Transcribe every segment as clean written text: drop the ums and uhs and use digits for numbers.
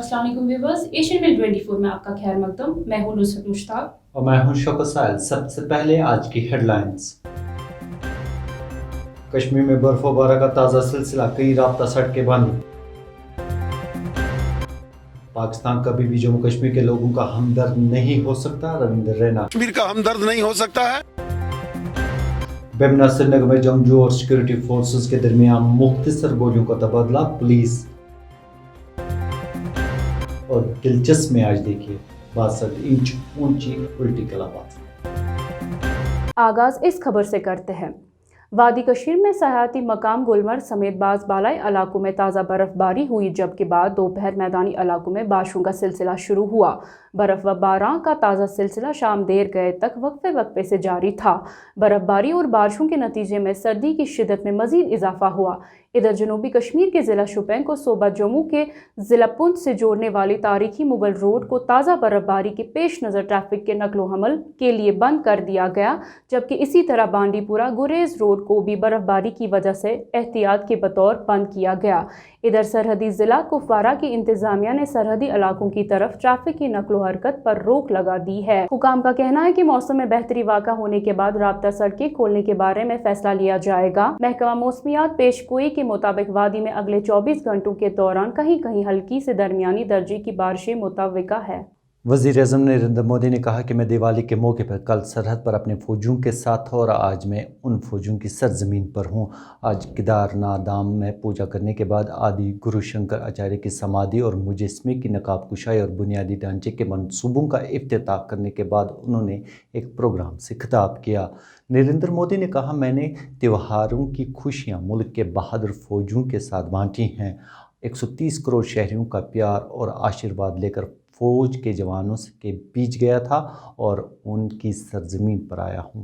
अस्सलाम वालेकुम viewers, Asian मिल 24 में आपका खैर मकदम। मैं हूं नुसरत मुश्ताक और मैं हूं शौकत साहिल। सबसे पहले आज की हेडलाइंस। कश्मीर में बर्फबारी का ताज़ा सिलसिला, कई राब्ता सड़कें बंद। पाकिस्तान कभी भी जम्मू कश्मीर के लोगों का हमदर्द नहीं हो सकता, रविंद्र रैना। कश्मीर का हमदर्द नहीं हो सकता है। बेमना श्रीनगर में जंगजू और सिक्योरिटी फोर्सेस के दरमियान मुख्तसर गोलियों का तबादला, पुलिस। और दिलचस्प में आज देखिए 62 इंच ऊंची पॉलिटिकल आवाज। आगाज इस खबर से करते हैं। वादी कशीर में सयाहती मकाम गुलमर्ग समेत बाज़ बालाई इलाकों में ताज़ा बर्फबारी हुई, जबकि बाद दोपहर मैदानी इलाकों में बारिशों का सिलसिला शुरू हुआ। बर्फ व बारां का ताज़ा सिलसिला शाम देर गए तक वक्फे वक्फे से जारी था। बर्फबारी और बारिशों के नतीजे में सर्दी की शिद्दत में मज़ीद इजाफा हुआ। इधर जनूबी कश्मीर के ज़िला शोपियान को सूबा जम्मू के ज़िला पुंछ से जोड़ने वाली तारीखी मुगल रोड को ताज़ा बर्फबारी के पेश नज़र ट्रैफिक के नकलो हमल के लिए बंद कर दिया गया, जबकि इसी तरह बांडीपुरा गुरेज रोड को भी बर्फबारी की वजह से एहतियात के बतौर बंद किया गया। इधर सरहदी ज़िला कुपवारा की इंतजामिया ने सरहदी इलाकों की तरफ ट्रैफिक की नकलो हरकत पर रोक लगा दी है। हुकाम का कहना है कि मौसम में बेहतरी वाक़ा होने के बाद राब्ता सड़कें खोलने के बारे में फैसला लिया जाएगा। महकमा मौसमियात पेशगोई के मुताबिक वादी में अगले 24 घंटों के दौरान कहीं कहीं हल्की से दरमियानी दर्जे की बारिशें मुतवक्का है। वज़ीर-ए-आज़म नरेंद्र मोदी ने कहा कि मैं दिवाली के मौके पर कल सरहद पर अपने फौजियों के साथ था और आज मैं उन फौजियों की सरजमीन पर हूँ। आज केदारनाथ धाम में पूजा करने के बाद आदि गुरु शंकर आचार्य की समाधि और मुजस्समे की नकाब कुशाई और बुनियादी ढांचे के मंसूबों का इफ्तिताह करने के बाद उन्होंने एक प्रोग्राम से खिताब किया। नरेंद्र मोदी ने कहा, मैंने त्योहारों की खुशियाँ मुल्क के बहादुर फौजियों के साथ बांटी हैं। 130 करोड़ शहरियों का प्यार और आशीर्वाद लेकर फौज के जवानों के बीच गया था और उनकी सरजमीन पर आया हूँ।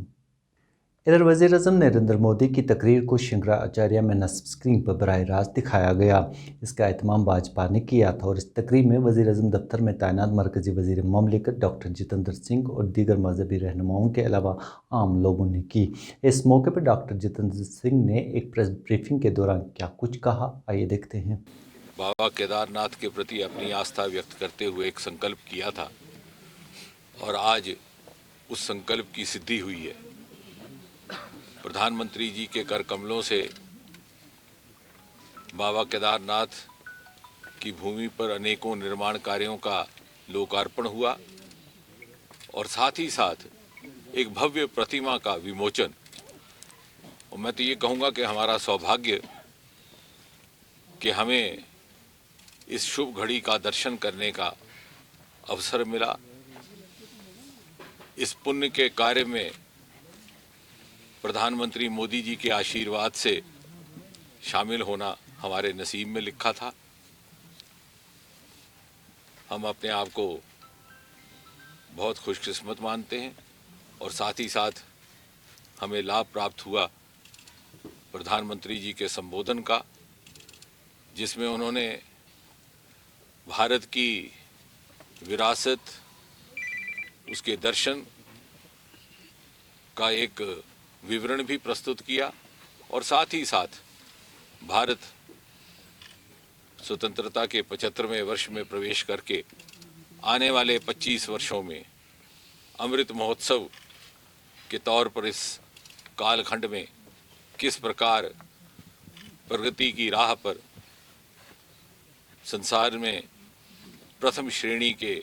इधर वज़ीर-ए-आज़म नरेंद्र मोदी की तकरीर को शंकराचार्य में नस्ब स्क्रीन पर बराह रास्त दिखाया गया। इसका एहतमाम भाजपा ने किया था और इस तकरीर में वज़ीर-ए-आज़म दफ्तर में तैनात मरकज़ी वज़ीर ममलिकत डॉक्टर जितेंद्र सिंह और दीगर मजहबी रहनुमाओं के अलावा आम लोगों ने की। इस मौके पर डॉक्टर जितेंद्र सिंह ने एक प्रेस ब्रीफिंग के दौरान क्या कुछ कहा, आइए देखते हैं। बाबा केदारनाथ के प्रति अपनी आस्था व्यक्त करते हुए एक संकल्प किया था और आज उस संकल्प की सिद्धि हुई है। प्रधानमंत्री जी के कर कमलों से बाबा केदारनाथ की भूमि पर अनेकों निर्माण कार्यों का लोकार्पण हुआ और साथ ही साथ एक भव्य प्रतिमा का विमोचन। और मैं तो ये कहूँगा कि हमारा सौभाग्य कि हमें इस शुभ घड़ी का दर्शन करने का अवसर मिला। इस पुण्य के कार्य में प्रधानमंत्री मोदी जी के आशीर्वाद से शामिल होना हमारे नसीब में लिखा था। हम अपने आप को बहुत खुशकिस्मत मानते हैं और साथ ही साथ हमें लाभ प्राप्त हुआ प्रधानमंत्री जी के संबोधन का, जिसमें उन्होंने भारत की विरासत, उसके दर्शन का एक विवरण भी प्रस्तुत किया और साथ ही साथ भारत स्वतंत्रता के 75वें वर्ष में प्रवेश करके आने वाले 25 वर्षों में अमृत महोत्सव के तौर पर इस कालखंड में किस प्रकार प्रगति की राह पर संसार में प्रथम श्रेणी के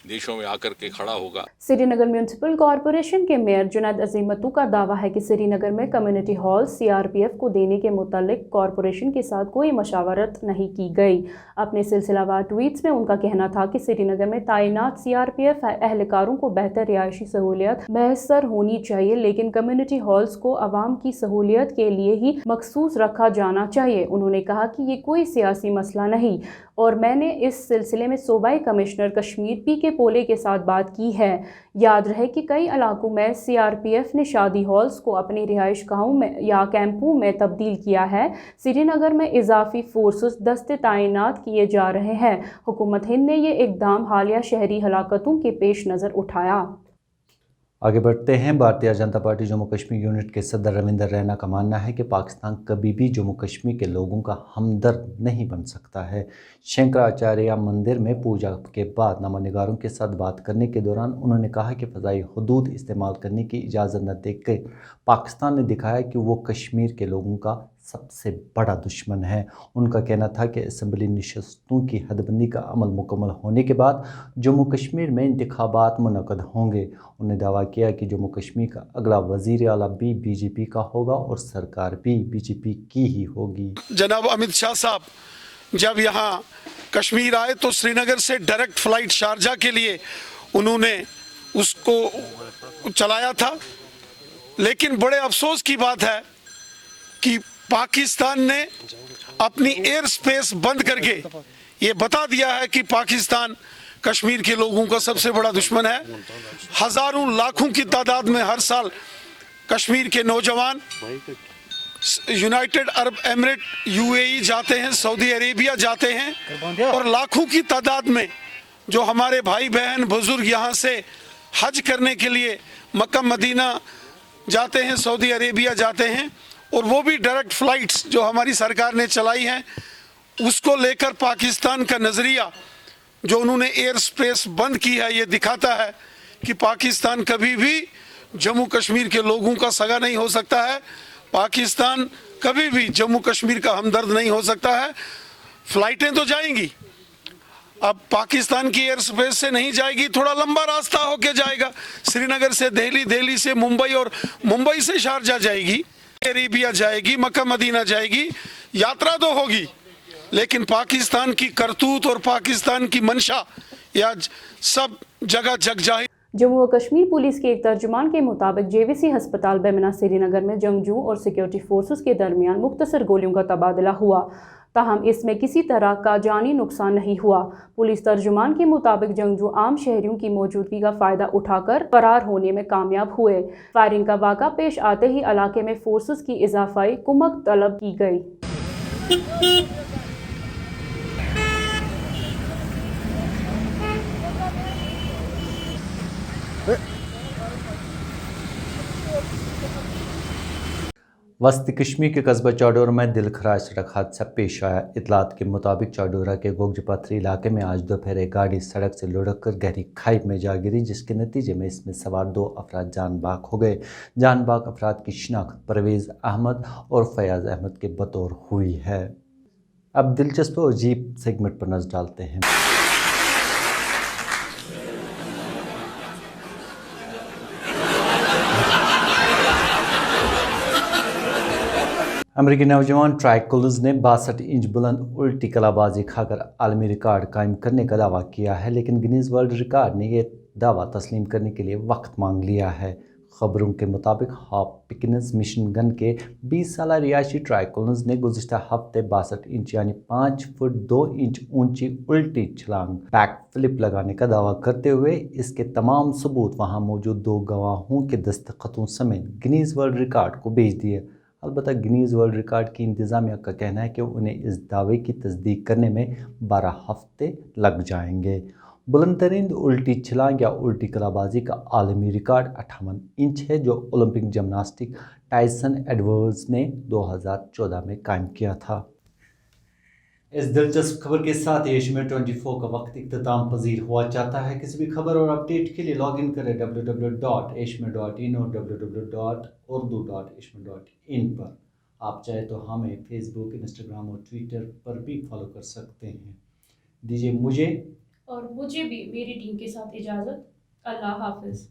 देशों में आकर के खड़ा होगा। श्रीनगर म्यूनिसिपल कॉरपोरेशन के मेयर जुनैद अजीमतू का दावा है कि श्रीनगर में कम्युनिटी हॉल सीआरपीएफ को देने के मुतालिक कॉरपोरेशन के साथ कोई मशावरत नहीं की गई। अपने सिलसिलावार ट्वीट्स में उनका कहना था कि श्रीनगर में तैनात सीआरपीएफ एहलकारों को बेहतर रिहायशी सहूलियत मैसर होनी चाहिए, लेकिन कम्युनिटी हॉल्स को आवाम की सहूलियत के लिए ही मखसूस रखा जाना चाहिए। उन्होंने कहा कि ये कोई सियासी मसला नहीं और मैंने इस सिलसिले में सूबाई कमिश्नर कश्मीर पी के पोले के साथ बात की है। याद रहे कि कई इलाकों में सीआरपीएफ ने शादी हॉल्स को अपनी रिहाइश गाहों में या कैंपों में तब्दील किया है। श्रीनगर में इजाफी फोर्सेस दस्ते तैनात किए जा रहे हैं। हुकूमत हिंद ने ये इक़दाम हालिया शहरी हलाकतों के पेश नज़र उठाया। आगे बढ़ते हैं। भारतीय जनता पार्टी जम्मू कश्मीर यूनिट के सदर रविंदर रैना का मानना है कि पाकिस्तान कभी भी जम्मू कश्मीर के लोगों का हमदर्द नहीं बन सकता है। शंकराचार्य मंदिर में पूजा के बाद नमोनिगारों के साथ बात करने के दौरान उन्होंने कहा कि फ़ज़ाई हुदूद इस्तेमाल करने की इजाज़त न देकर पाकिस्तान ने दिखाया कि वो कश्मीर के लोगों का सबसे बड़ा दुश्मन है। उनका कहना था कि असम्बली नशस्तों की हदबंदी का अमल मुकम्मल होने के बाद जम्मू कश्मीर में इंतखाबात मुनक़द होंगे। उन्होंने दावा किया कि जम्मू कश्मीर का अगला वज़ीर आला भी बीजेपी का होगा और सरकार भी बीजेपी की ही होगी। जनाब अमित शाह साहब जब यहाँ कश्मीर आए तो श्रीनगर से डायरेक्ट फ्लाइट शारजा के लिए उन्होंने उसको चलाया था, लेकिन बड़े अफसोस की बात है कि पाकिस्तान ने अपनी एयर स्पेस बंद करके ये बता दिया है कि पाकिस्तान कश्मीर के लोगों का सबसे बड़ा दुश्मन है। हजारों लाखों की तादाद में हर साल कश्मीर के नौजवान यूनाइटेड अरब एमिरेट यूएई जाते हैं, सऊदी अरेबिया जाते हैं, और लाखों की तादाद में जो हमारे भाई बहन बुजुर्ग यहाँ से हज करने के लिए मक्का मदीना जाते हैं, सऊदी अरेबिया जाते हैं, और वो भी डायरेक्ट फ्लाइट्स जो हमारी सरकार ने चलाई हैं, उसको लेकर पाकिस्तान का नज़रिया जो उन्होंने एयर स्पेस बंद की है, ये दिखाता है कि पाकिस्तान कभी भी जम्मू कश्मीर के लोगों का सगा नहीं हो सकता है। पाकिस्तान कभी भी जम्मू कश्मीर का हमदर्द नहीं हो सकता है। फ्लाइटें तो जाएंगी, अब पाकिस्तान की एयर स्पेस से नहीं जाएगी, थोड़ा लंबा रास्ता होके जाएगा। श्रीनगर से दिल्ली, दिल्ली से मुंबई और मुंबई से शारजा जाएगी, अरेबिया जाएगी, मक्का मदीना जाएगी, यात्रा तो होगी, लेकिन पाकिस्तान की करतूत और पाकिस्तान की मंशा ये आज सब जगह जग जाए। जम्मू व कश्मीर पुलिस के एक तर्जुमान के मुताबिक जेवीसी हस्पताल बेमना श्रीनगर में जंगजू और सिक्योरिटी फोर्सेस के दरमियान मुख्तसर गोलियों का तबादला हुआ, ताहम इसमें किसी तरह का जानी नुकसान नहीं हुआ। पुलिस तर्जुमान के मुताबिक जंगजू आम शहरियों की मौजूदगी का फ़ायदा उठाकर फरार होने में कामयाब हुए। फायरिंग का वाक़ा पेश आते ही इलाके में फोर्सेस की इजाफाई कुमक तलब की गई। वस्ती कश्मीर के कस्बा चाडोरा में दिलखराज सड़क हादसा पेश आया। इतलात के मुताबिक चाडोरा के गोगजपथरी इलाके में आज दोपहर एक गाड़ी सड़क से लुढ़क कर गहरी खाई में जा गिरी, जिसके नतीजे में इसमें सवार 2 अफराद जान बाग हो गए। जान बाग अफराद की शिनाख्त परवेज़ अहमद और फयाज अहमद के बतौर हुई है। अब दिलचस्प और अजीब सेगमेंट पर नजर डालते हैं। अमरीकी नौजवान ट्राइकोल्स ने 62 इंच बुलंद उल्टी कलाबाजी खाकर आलमी रिकॉर्ड कायम करने का दावा किया है, लेकिन गिनीज वर्ल्ड रिकॉर्ड ने यह दावा तस्लीम करने के लिए वक्त मांग लिया है। खबरों के मुताबिक हॉपकिंस मिशन गन के 20 साला रिहायशी ट्राइकोल्स ने गुज़िश्ता हफ्ते 62 इंच यानी 5 फुट 2 इंच ऊंची उल्टी छलांग बैक फ्लिप लगाने का दावा करते हुए इसके तमाम सबूत वहां मौजूद 2 गवाहों के दस्तखतों समेत गिनीज वर्ल्ड रिकॉर्ड को भेज दिए। अलबत्ता गिनीज वर्ल्ड रिकॉर्ड की इंतज़ामिया का कहना है कि उन्हें इस दावे की तस्दीक करने में 12 हफ्ते लग जाएंगे। बुलंद तरीन उल्टी छलांग या उल्टी कलाबाजी का आलमी रिकॉर्ड 58 इंच है, जो ओलंपिक जिम्नास्टिक टाइसन एडवर्ड्स ने 2014 में कायम किया था। इस दिलचस्प खबर के साथ एशमे 24 का वक्त इख्तिताम पजीर हुआ चाहता है। किसी भी खबर और अपडेट के लिए लॉग इन करें www.ashme.in और www.urdu.ashme.in पर। आप चाहे तो हमें फेसबुक, इंस्टाग्राम और ट्विटर पर भी फॉलो कर सकते हैं। दीजिए मुझे और मुझे भी मेरी टीम के साथ इजाज़त। अल्लाह हाफिज़।